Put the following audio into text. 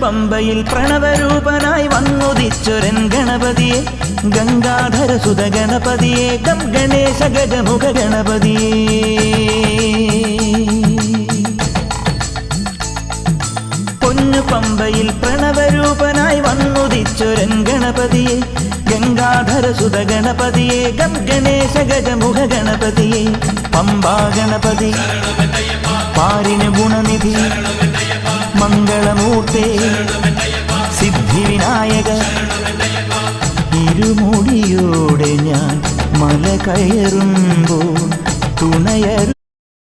പമ്പയിൽ പ്രണവരൂപനായി വന്നുദിച്ചൊരൻ ഗണപതിയെ ഗംഗാധരസുത ഗണപതിയെ ഗം ഗണേശ ഗജമുഖ ഗണപതിയെ പമ്പയിൽ പ്രണവരൂപനായി വന്നുദിച്ചൊരൻ ഗണപതിയെ ഗംഗാധരസുത ഗണപതിയെ ഗം ഗണേശ ഗജമുഖ ഗണപതിയെ പമ്പാ ഗണപതി പാരിന് ഗുണനിധി മംഗളമൂർത്തേ സിദ്ധിവിനായക ഇരുമുടിയോടെ ഞാൻ മല കയറുമ്പോൾ തുണയരു